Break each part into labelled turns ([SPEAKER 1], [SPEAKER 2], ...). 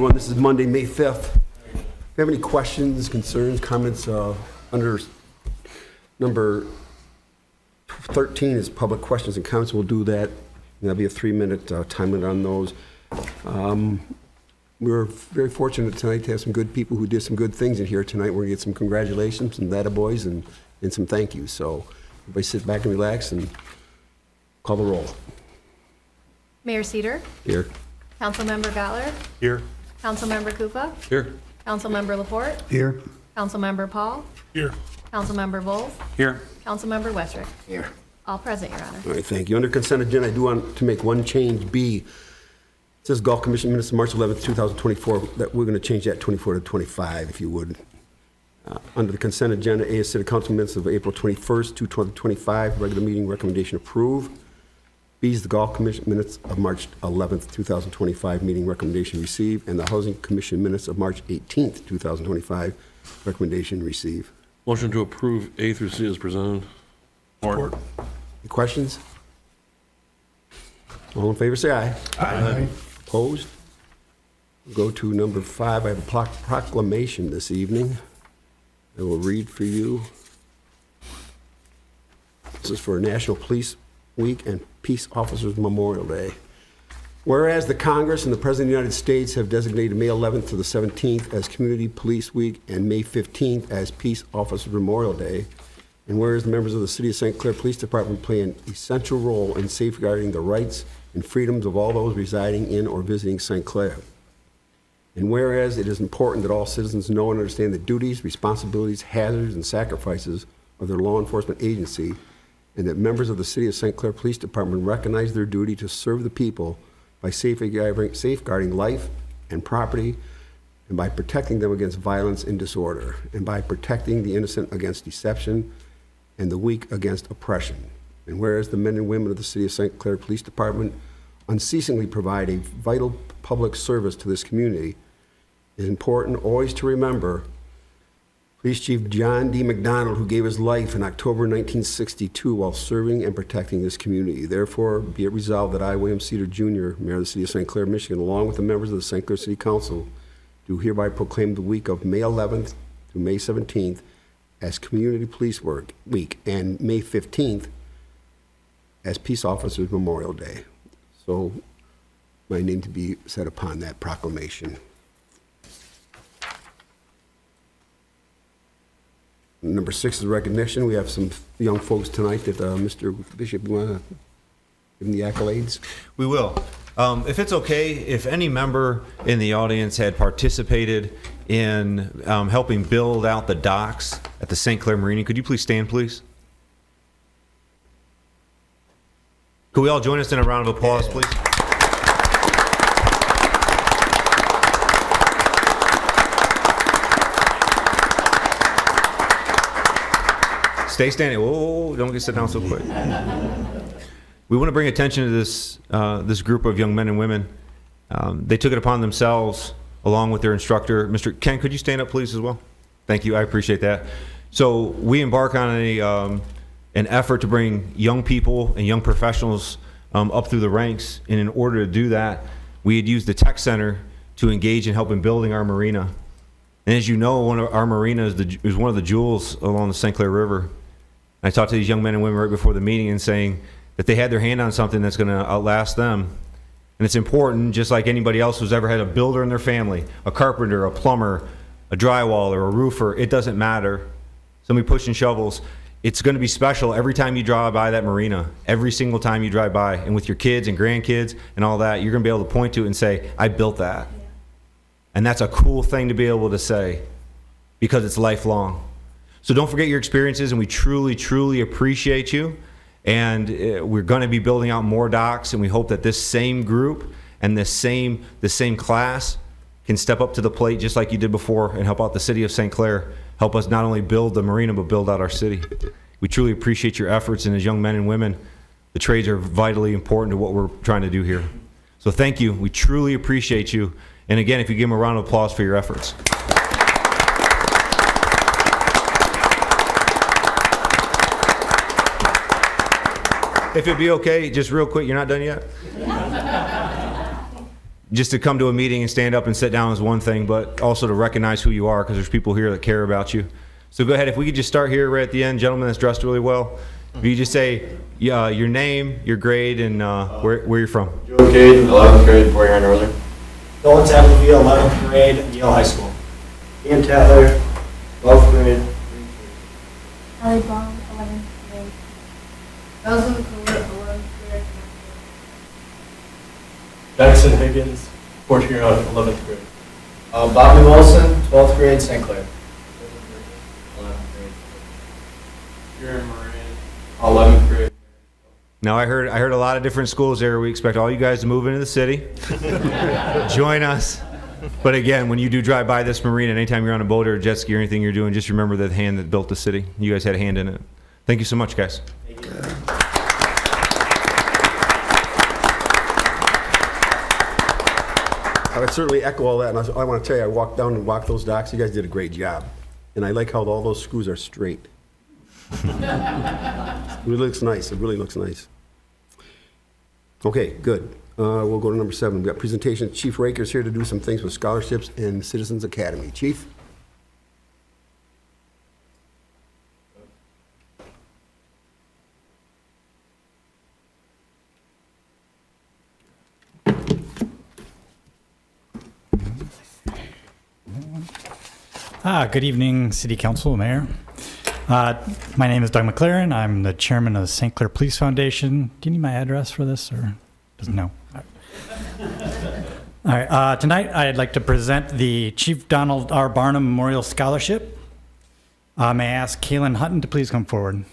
[SPEAKER 1] everyone. This is Monday, May 5th. If you have any questions, concerns, comments, under number 13 is public questions and comments. We'll do that. There'll be a 3-minute time limit on those. We're very fortunate tonight to have some good people who did some good things in here tonight. We're going to get some congratulations, some attaboys, and some thank yous. So everybody sit back and relax and call the roll.
[SPEAKER 2] Mayor Cedar.
[SPEAKER 1] Here.
[SPEAKER 2] Councilmember Gottler.
[SPEAKER 3] Here.
[SPEAKER 2] Councilmember Koufa.
[SPEAKER 3] Here.
[SPEAKER 2] Councilmember Laporte.
[SPEAKER 3] Here.
[SPEAKER 2] Councilmember Paul.
[SPEAKER 3] Here.
[SPEAKER 2] Councilmember Volz.
[SPEAKER 3] Here.
[SPEAKER 2] Councilmember Westrick.
[SPEAKER 1] Here.
[SPEAKER 2] All present, Your Honor.
[SPEAKER 1] All right, thank you. Under consent agenda, I do want to make one change. B, it says Golf Commission minutes of March 11th, 2024, that we're going to change that 24 to 25, if you would. Under the consent agenda, A is City Council minutes of April 21st, 2025, regular meeting recommendation approved. B is the Golf Commission minutes of March 11th, 2025, meeting recommendation received, and the Housing Commission minutes of March 18th, 2025, recommendation received.
[SPEAKER 3] Motion to approve A through C is presented. Support.
[SPEAKER 1] Any questions? All in favor, say aye.
[SPEAKER 3] Aye.
[SPEAKER 1] Opposed? Go to number 5. I have a proclamation this evening. I will read for you. This is for National Police Week and Peace Officers Memorial Day. Whereas the Congress and the President of the United States have designated May 11th to the 17th as Community Police Week and May 15th as Peace Officers Memorial Day, and whereas the members of the City of St. Clair Police Department play an essential role in safeguarding the rights and freedoms of all those residing in or visiting St. Clair. And whereas it is important that all citizens know and understand the duties, responsibilities, hazards, and sacrifices of their law enforcement agency, and that members of the City of St. Clair Police Department recognize their duty to serve the people by safeguarding life and property, and by protecting them against violence and disorder, and by protecting the innocent against deception and the weak against oppression. And whereas the men and women of the City of St. Clair Police Department unceasingly provide a vital public service to this community, it is important always to remember Police Chief John D. McDonald, who gave his life in October 1962 while serving and protecting this community. Therefore, be it resolved that I, William Cedar Jr., Mayor of the City of St. Clair, Michigan, along with the members of the St. Clair City Council, do hereby proclaim the week of May 11th to May 17th as Community Police Week and May 15th as Peace Officers Memorial Day. So, my name to be set upon that proclamation. Number 6 is recognition. We have some young folks tonight that Mr. Bishop, you want to give them the accolades?
[SPEAKER 4] We will. If it's okay, if any member in the audience had participated in helping build out the docks at the St. Clair Marina, could you please stand, please? Could we all join us in a round of applause, please? Stay standing. Whoa, don't get sit down so quick. We want to bring attention to this group of young men and women. They took it upon themselves, along with their instructor. Mr. Ken, could you stand up, please, as well? Thank you. I appreciate that. So we embark on an effort to bring young people and young professionals up through the ranks. And in order to do that, we had used the tech center to engage in helping building our marina. And as you know, our marina is one of the jewels along the St. Clair River. I talked to these young men and women right before the meeting and saying that they had their hand on something that's going to outlast them. And it's important, just like anybody else who's ever had a builder in their family, a carpenter, a plumber, a drywaller, a roofer, it doesn't matter. Somebody pushing shovels. It's going to be special every time you drive by that marina, every single time you drive by. And with your kids and grandkids and all that, you're going to be able to point to it and say, I built that. And that's a cool thing to be able to say because it's lifelong. So don't forget your experiences, and we truly, truly appreciate you. And we're going to be building out more docks, and we hope that this same group and this same class can step up to the plate just like you did before and help out the City of St. Clair, help us not only build the marina but build out our city. We truly appreciate your efforts, and as young men and women, the trades are vitally important to what we're trying to do here. So thank you. We truly appreciate you. And again, if you give them a round of applause for your efforts. If it'd be okay, just real quick, you're not done yet? just to come to a meeting and stand up and sit down is one thing, but also to recognize who you are, because there's people here that care about you. So go ahead, if we could just start here right at the end, gentleman that's dressed really well. If you just say your name, your grade, and where you're from.
[SPEAKER 5] Joe Cade, 11th grade, 4 year Northern.
[SPEAKER 6] Nolan Tappaville, 11th grade, Yale High School. Ian Tatler, 12th grade.
[SPEAKER 7] Ellie Baum, 11th grade. Rosa McCullough, 11th grade.
[SPEAKER 5] Jackson Higgins, 4th year 11th grade.
[SPEAKER 6] Bobby Wilson, 12th grade, St. Clair.
[SPEAKER 5] 11th grade. Kieran Moran, 11th grade.
[SPEAKER 4] Now I heard a lot of different schools there. We expect all you guys to move into the city, join us. But again, when you do drive by this marina, anytime you're on a boat or a jet ski or anything you're doing, just remember the hand that built the city. You guys had a hand in it. Thank you so much, guys.
[SPEAKER 6] Thank you.
[SPEAKER 1] I would certainly echo all that, and I want to tell you, I walked down and walked those docks. You guys did a great job. And I like how all those screws are straight. It really looks nice. It really looks nice. Okay, good. We'll go to number 7. We've got presentation. Chief Raker's here to do some things with scholarships and Citizens Academy. Chief?
[SPEAKER 8] Good evening, City Council, Mayor. My name is Doug McLaren. I'm the chairman of the St. Clair Police Foundation. Do you need my address for this, or doesn't know? All right. Tonight, I'd like to present the Chief Donald R. Barnum Memorial Scholarship. May I ask Kaylin Hutton to please come forward?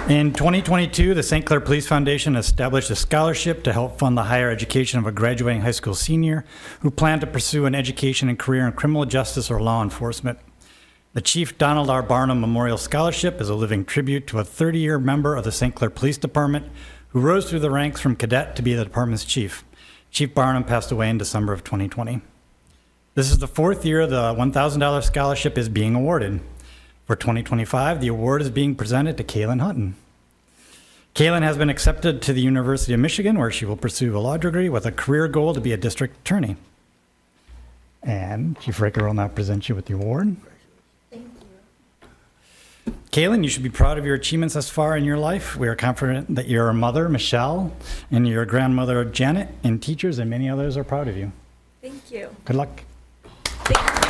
[SPEAKER 8] In 2022, the St. Clair Police Foundation established a scholarship to help fund the higher education of a graduating high school senior who planned to pursue an education and career in criminal justice or law enforcement. The Chief Donald R. Barnum Memorial Scholarship is a living tribute to a 30-year member of the St. Clair Police Department who rose through the ranks from cadet to be the department's chief. Chief Barnum passed away in December of 2020. This is the 4th year the $1,000 scholarship is being awarded. For 2025, the award is being presented to Kaylin Hutton. Kaylin has been accepted to the University of Michigan, where she will pursue a law degree with a career goal to be a district attorney. And Chief Raker will now present you with the award.
[SPEAKER 7] Thank you.
[SPEAKER 8] Kaylin, you should be proud of your achievements thus far in your life. We are confident that your mother, Michelle, and your grandmother, Janet, and teachers and many others are proud of you.
[SPEAKER 7] Thank you.
[SPEAKER 8] Good luck.
[SPEAKER 7] Thank you.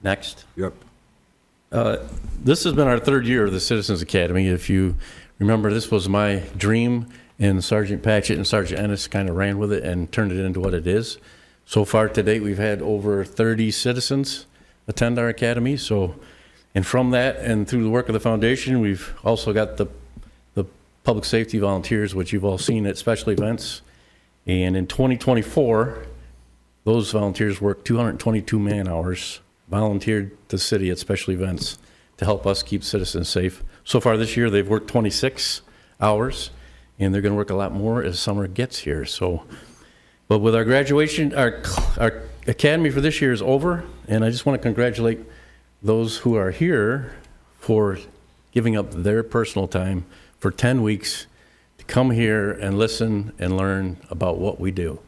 [SPEAKER 3] Next.
[SPEAKER 1] Yep.
[SPEAKER 3] This has been our 3rd year of the Citizens Academy. If you remember, this was my dream, and Sergeant Patchett and Sergeant Ennis kind of ran with it and turned it into what it is. So far to date, we've had over 30 citizens attend our academy. And from that and through the work of the foundation, we've also got the public safety volunteers, which you've all seen at special events. And in 2024, those volunteers worked 222 man-hours, volunteered the city at special events to help us keep citizens safe. So far this year, they've worked 26 hours, and they're going to work a lot more as summer gets here. But with our graduation, our academy for this year is over, and I just want to congratulate those who are here for giving up their personal time for 10 weeks to come here and listen and learn about what we do.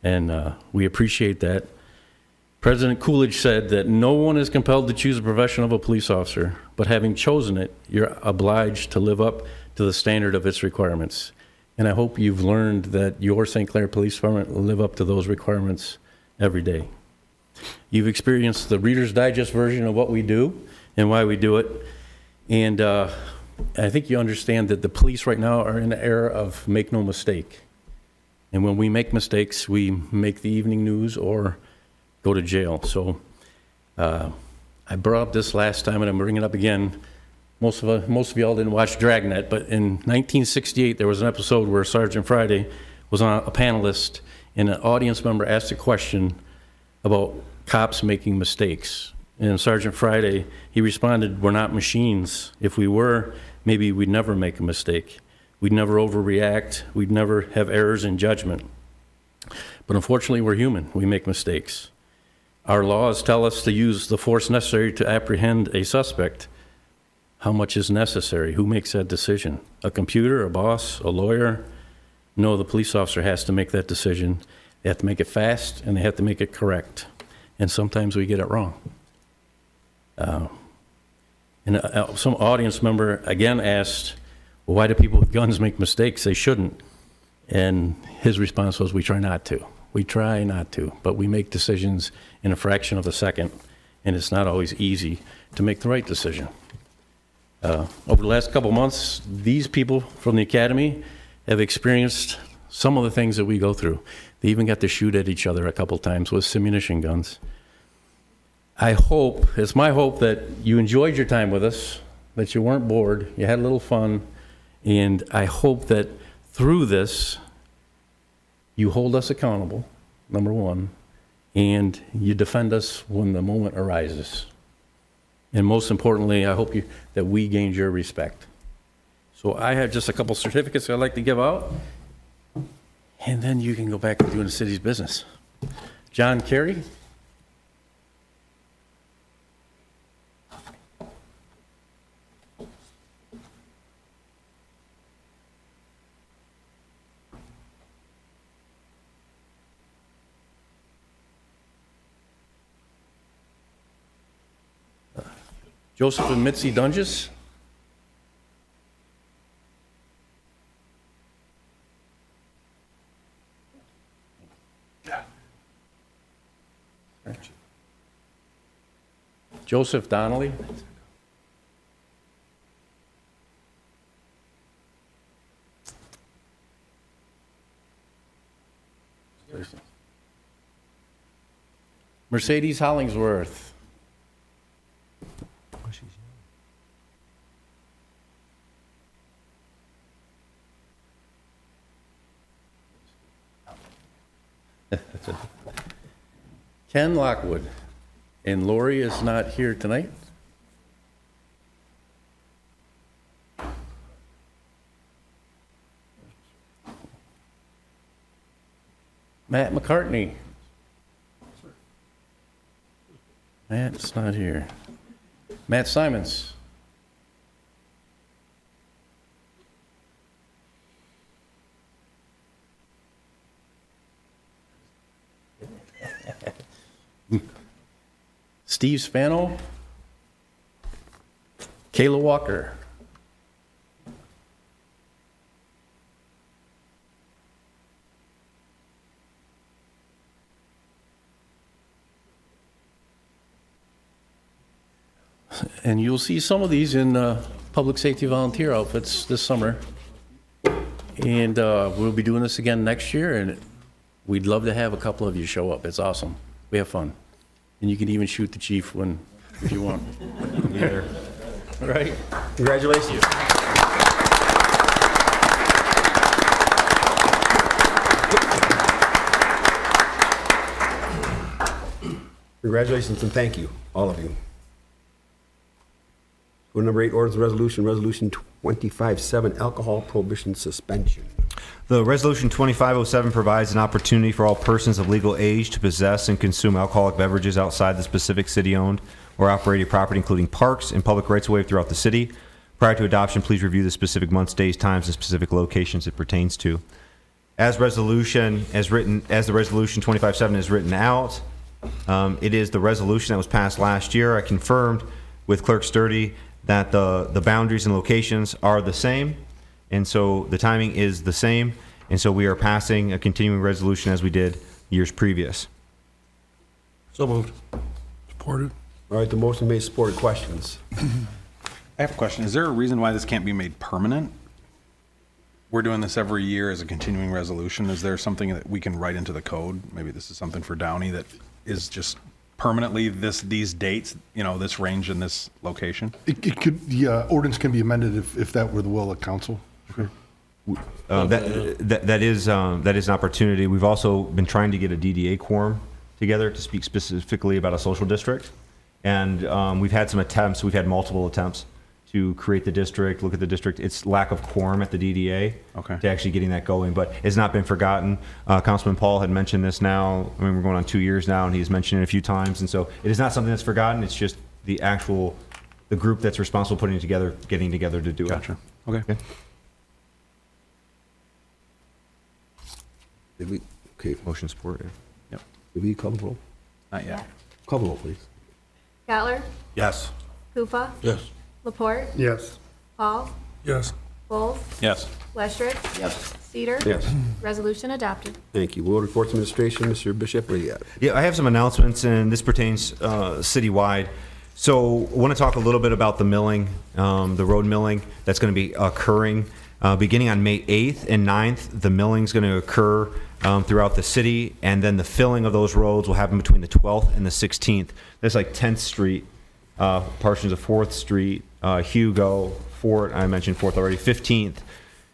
[SPEAKER 3] And we appreciate that. President Coolidge said that no one is compelled to choose the profession of a police officer, but having chosen it, you're obliged to live up to the standard of its requirements. And I hope you've learned that your St. Clair Police Department live up to those requirements every day. You've experienced the Reader's Digest version of what we do and why we do it. And I think you understand that the police right now are in the era of make no mistake. And when we make mistakes, we make the evening news or go to jail. So I brought up this last time, and I'm bringing it up again. Most of y'all didn't watch Dragnet, but in 1968, there was an episode where Sergeant Friday was on a panelist, and an audience member asked a question about cops making mistakes. And Sergeant Friday, he responded, "We're not machines. If we were, maybe we'd never make a mistake. We'd never overreact. We'd never have errors in judgment. But unfortunately, we're human. We make mistakes. Our laws tell us to use the force necessary to apprehend a suspect. How much is necessary? Who makes that decision? A computer, a boss, a lawyer? No, the police officer has to make that decision. They have to make it fast, and they have to make it correct. And sometimes we get it wrong. Some audience member again asked, well, why do people with guns make mistakes? They shouldn't. And his response was, we try not to. We try not to, but we make decisions in a fraction of a second, and it's not always easy to make the right decision. Over the last couple months, these people from the academy have experienced some of the things that we go through. They even got to shoot at each other a couple times with ammunition guns. It's my hope that you enjoyed your time with us, that you weren't bored, you had a little fun, and I hope that through this, you hold us accountable, number one, and you defend us when the moment arises. And most importantly, I hope that we gained your respect. So I have just a couple certificates I'd like to give out, and then you can go back to doing the city's business. John Carey. Joseph and Mitzi Dunges. Joseph Donnelly. Mercedes Hollingsworth. Ken Lockwood. And Lori is not here tonight. Matt McCartney. Matt's not here. Matt Simons. Steve Spano. Kayla Walker. And you'll see some of these in public safety volunteer outfits this summer. And we'll be doing this again next year, and we'd love to have a couple of you show up. It's awesome. We have fun. And you can even shoot the chief if you want.
[SPEAKER 4] Yeah.
[SPEAKER 3] All right?
[SPEAKER 1] Congratulations. Congratulations and thank you, all of you. Go to number 8, ordinance resolution 25-7, alcohol prohibition suspension.
[SPEAKER 4] The Resolution 2507 provides an opportunity for all persons of legal age to possess and consume alcoholic beverages outside the specific city-owned or operated property, including parks and public rights-of-way throughout the city. Prior to adoption, please review the specific months, days, times, and specific locations it pertains to. As the resolution 25-7 is written out, it is the resolution that was passed last year. I confirmed with Clerk Sturdy that the boundaries and locations are the same. And so the timing is the same, and so we are passing a continuing resolution as we did years previous.
[SPEAKER 9] So moved. Supported.
[SPEAKER 1] All right, the motion made, supported. Questions?
[SPEAKER 10] I have a question. Is there a reason why this can't be made permanent? We're doing this every year as a continuing resolution. Is there something that we can write into the code? Maybe this is something for Downey that is just permanently these dates, this range and this location?
[SPEAKER 9] It could, the ordinance can be amended if that were the will of council. Sure.
[SPEAKER 4] That is an opportunity. We've also been trying to get a DDA quorum together to speak specifically about a social district, and we've had some attempts. We've had multiple attempts to create the district, look at the district. It's lack of quorum at the DDA
[SPEAKER 10] Okay.
[SPEAKER 4] to actually getting that going, but it's not been forgotten. Councilman Paul had mentioned this now. I mean, we're going on 2 years now, and he's mentioned it a few times. And so it is not something that's forgotten. It's just the group that's responsible putting it together, getting together to do it.
[SPEAKER 10] Gotcha. Okay.
[SPEAKER 1] Did we, okay,
[SPEAKER 4] Motion support. Yeah.
[SPEAKER 10] Yep.
[SPEAKER 1] did we call the roll?
[SPEAKER 10] Not yet.
[SPEAKER 1] Call the roll, please.
[SPEAKER 2] Gottler,
[SPEAKER 10] Yes.
[SPEAKER 2] Kufa,
[SPEAKER 9] Yes.
[SPEAKER 2] Laporte,
[SPEAKER 9] Yes.
[SPEAKER 2] Paul,
[SPEAKER 9] Yes.
[SPEAKER 2] Bowles,
[SPEAKER 10] Yes.
[SPEAKER 2] Westrick.
[SPEAKER 1] Yes.
[SPEAKER 2] Cedar.
[SPEAKER 1] Yes.
[SPEAKER 2] Resolution adopted.
[SPEAKER 1] Thank you. World Reports Administration, Mr. Bishop, what do you got?
[SPEAKER 4] Yeah, I have some announcements, and this pertains citywide. So I want to talk a little bit about the milling, the road milling that's going to be occurring beginning on May 8th and 9th. The milling is going to occur throughout the city, and then the filling of those roads will happen between the 12th and the 16th. There's like 10th Street, portions of 4th Street, Hugo, Fort, I mentioned 4th already, 15th.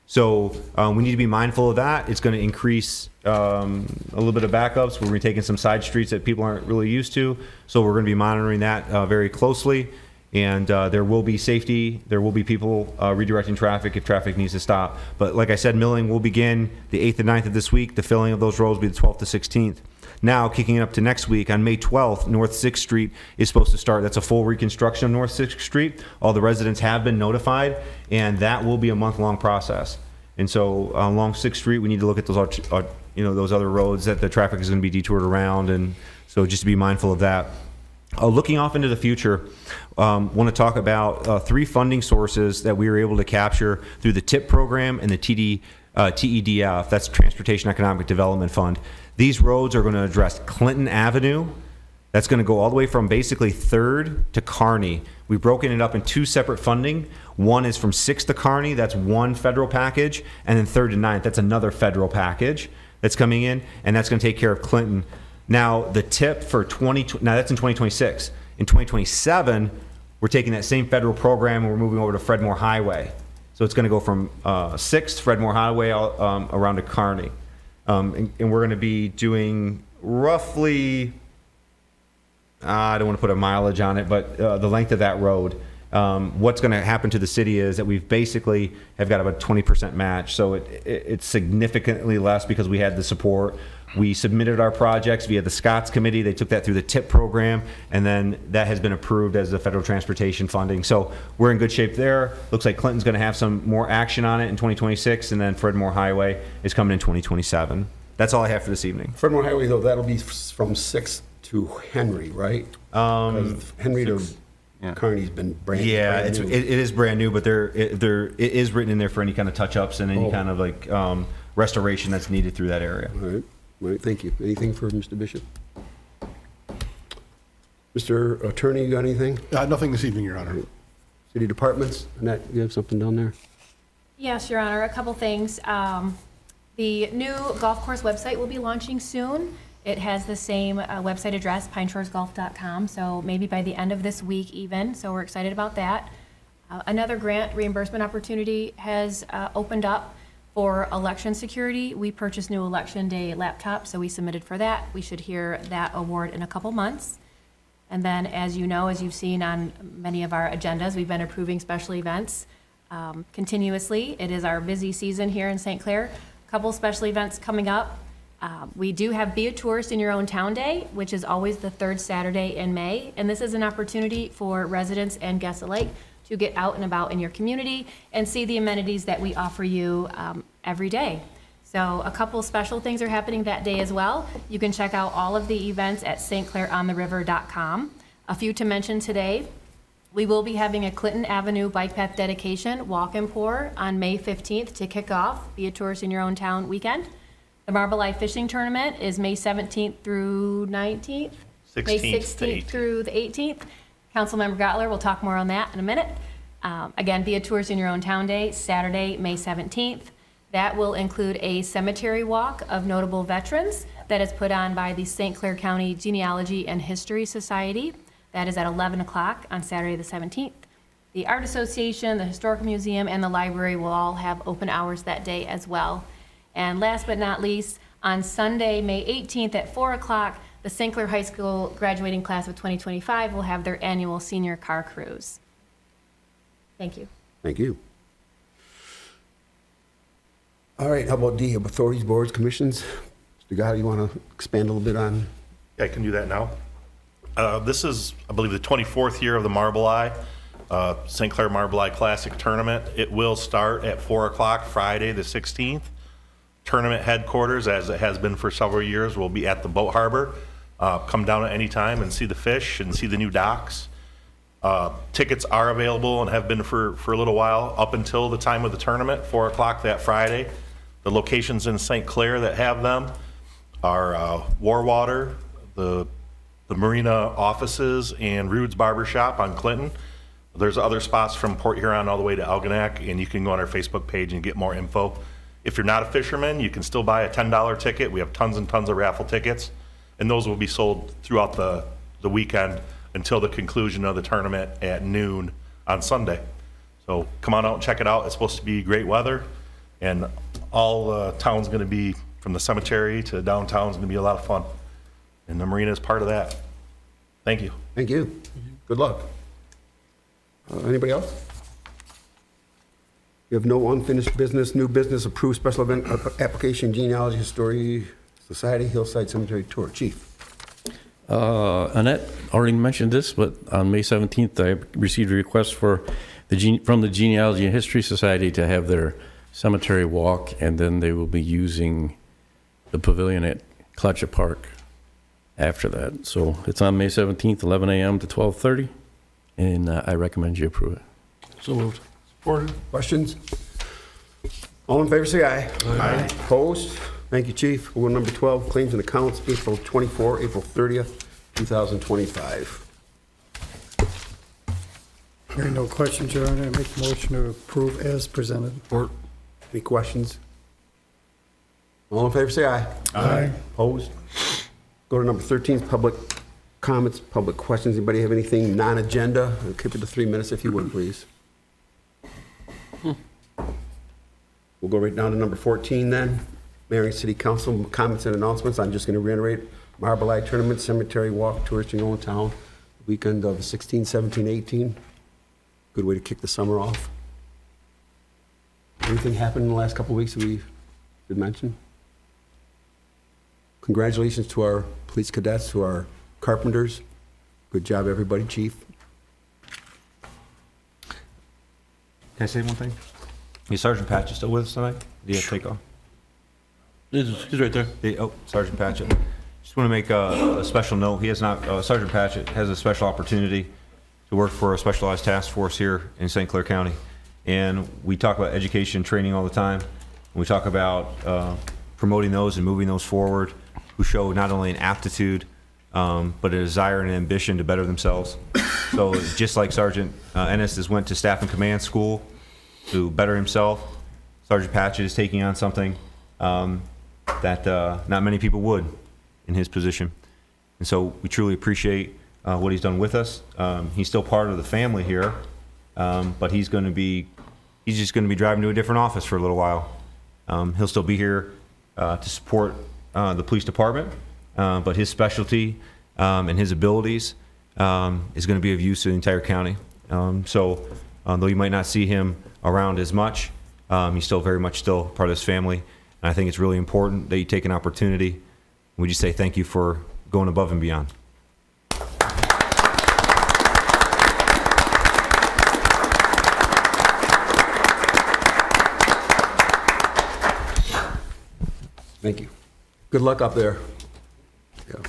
[SPEAKER 4] So we need to be mindful of that. It's going to increase a little bit of backups. We're going to be taking some side streets that people aren't really used to. So we're going to be monitoring that very closely. And there will be safety. There will be people redirecting traffic if traffic needs to stop. But like I said, milling will begin the 8th and 9th of this week. The filling of those roads will be the 12th to 16th. Now, kicking it up to next week, on May 12th, North 6th Street is supposed to start. That's a full reconstruction of North 6th Street. All the residents have been notified, and that will be a month-long process. And so along 6th Street, we need to look at those, those other roads that the traffic is going to be detoured around, and so just to be mindful of that. Looking off into the future, want to talk about 3 funding sources that we were able to capture through the TIP program and the TEDF, that's Transportation Economic Development Fund. These roads are going to address Clinton Avenue. That's going to go all the way from basically 3rd to Kearney. We've broken it up in 2 separate funding. One is from 6th to Kearney, that's one federal package, and then 3rd to 9th, that's another federal package that's coming in, and that's going to take care of Clinton. Now, the TIP for now that's in 2026. In 2027, we're taking that same federal program and we're moving over to Fredmore Highway. So it's going to go from 6th Fredmore Highway around to Kearney. And we're going to be doing roughly, I don't want to put a mileage on it, but the length of that road. What's going to happen to the city is that we've basically have got about 20% match. So it's significantly less because we had the support. We submitted our projects via the Scotts Committee. They took that through the TIP program, and then that has been approved as the federal transportation funding. So we're in good shape there. Looks like Clinton's going to have some more action on it in 2026, and then Fredmore Highway is coming in 2027. That's all I have for this evening.
[SPEAKER 1] Fredmore Highway, though, that'll be from 6th to Henry, right? Henry to Kearney's been brand new.
[SPEAKER 4] Yeah, it is brand new, but it is written in there for any kind of touch-ups and any kind of like restoration that's needed through that area.
[SPEAKER 1] All right, thank you. Anything for Mr. Bishop? Mr. Attorney, you got anything?
[SPEAKER 9] Nothing this evening, Your Honor.
[SPEAKER 1] City departments? Annette, you have something down there?
[SPEAKER 2] Yes, Your Honor, a couple things. The new golf course website will be launching soon. It has the same website address, pineshoresgolf.com, so maybe by the end of this week even, so we're excited about that. Another grant reimbursement opportunity has opened up for election security. We purchased new election day laptops, so we submitted for that. We should hear that award in a couple months. And then, as you know, as you've seen on many of our agendas, we've been approving special events continuously. It is our busy season here in St. Clair. A couple special events coming up. We do have Be a Tourist in Your Own Town Day, which is always the 3rd Saturday in May. And this is an opportunity for residents and guests alike to get out and about in your community and see the amenities that we offer you every day. So a couple special things are happening that day as well. You can check out all of the events at stclairontheriver.com. A few to mention today. We will be having a Clinton Avenue bike path dedication walk and pour on May 15th to kick off Be a Tourist in Your Own Town weekend. The Marble Eye Fishing Tournament is May 17th through 19th. May 16th through the 18th. Councilmember Gottler will talk more on that in a minute. Again, Be a Tourist in Your Own Town Day, Saturday, May 17th. That will include a cemetery walk of notable veterans that is put on by the St. Clair County Genealogy and History Society. That is at 11 o'clock on Saturday the 17th. The Art Association, the Historical Museum, and the library will all have open hours that day as well. And last but not least, on Sunday, May 18th at 4 o'clock, the St. Clair High School graduating class of 2025 will have their annual senior car cruise. Thank you.
[SPEAKER 1] Thank you. All right, how about D, authorities, boards, commissions? Mr. Gotti, you want to expand a little bit on?
[SPEAKER 11] I can do that now. This is, I believe, the 24th year of the Marble Eye, St. Clair Marble Eye Classic Tournament. It will start at 4 o'clock Friday, the 16th. Tournament headquarters, as it has been for several years, will be at the boat harbor. Come down at any time and see the fish and see the new docks. Tickets are available and have been for a little while up until the time of the tournament, 4 o'clock that Friday. The locations in St. Clair that have them are Warwater, the Marina offices, and Rude's Barbershop on Clinton. There's other spots from Port Huron all the way to Algonac, and you can go on our Facebook page and get more info. If you're not a fisherman, you can still buy a $10 ticket. We have tons and tons of raffle tickets, and those will be sold throughout the weekend until the conclusion of the tournament at noon on Sunday. So come on out and check it out. It's supposed to be great weather, and all town's going to be, from the cemetery to downtown, is going to be a lot of fun. And the marina is part of that. Thank you.
[SPEAKER 1] Thank you. Good luck. Anybody else? You have no unfinished business, new business, approved special event application, genealogy, history, society, Hillside Cemetery tour. Chief.
[SPEAKER 3] Annette already mentioned this, but on May 17th, I received a request from the Genealogy and History Society to have their cemetery walk, and then they will be using the pavilion at Clutcha Park after that. So it's on May 17th, 11 a.m. to 12:30, and I recommend you approve it.
[SPEAKER 9] So moved.
[SPEAKER 1] Supported. Questions? All in favor, say aye. Aye. Opposed? Thank you, Chief. We'll go to number 12, claims and accounts, April 24, April 30th, 2025.
[SPEAKER 12] Hearing no questions, Your Honor, I make a motion to approve as presented.
[SPEAKER 1] Support. Any questions? All in favor, say aye.
[SPEAKER 12] Aye.
[SPEAKER 1] Opposed? Go to number 13, public comments, public questions. Anybody have anything non-agenda? I'll keep it to 3 minutes if you would, please. We'll go right down to number 14 then. Mayor and City Council comments and announcements. I'm just going to reiterate, Marble Eye Tournament, Cemetery Walk, Touristing Old Town, weekend of 16, 17, 18. Good way to kick the summer off. Anything happened in the last couple of weeks that we should mention? Congratulations to our police cadets, to our carpenters. Good job, everybody. Chief.
[SPEAKER 4] Can I say one thing? Is Sergeant Patchett still with us tonight? Do you have to take off?
[SPEAKER 11] He's right there.
[SPEAKER 4] Sergeant Patchett. Just want to make a special note. He has not. Sergeant Patchett has a special opportunity to work for a specialized task force here in St. Clair County, and we talk about education and training all the time. We talk about promoting those and moving those forward, who show not only an aptitude but a desire and an ambition to better themselves. So just like Sergeant Ennis has went to staff and command school to better himself, Sergeant Patchett is taking on something that not many people would in his position. And so we truly appreciate what he's done with us. He's still part of the family here, but he's just going to be driving to a different office for a little while. He'll still be here to support the police department, but his specialty and his abilities is going to be of use to the entire county. So though you might not see him around as much, he's still very much still part of this family. And I think it's really important that you take an opportunity. We just say thank you for going above and beyond.
[SPEAKER 1] Thank you. Good luck up there. Yeah.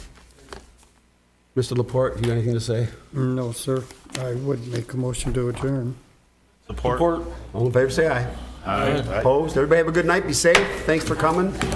[SPEAKER 1] Mr. Laporte, you got anything to say?
[SPEAKER 12] No, sir. I would make a motion to adjourn.
[SPEAKER 11] Support.
[SPEAKER 1] All in favor, say aye.
[SPEAKER 11] Aye.
[SPEAKER 1] Opposed? Everybody have a good night. Be safe. Thanks for coming.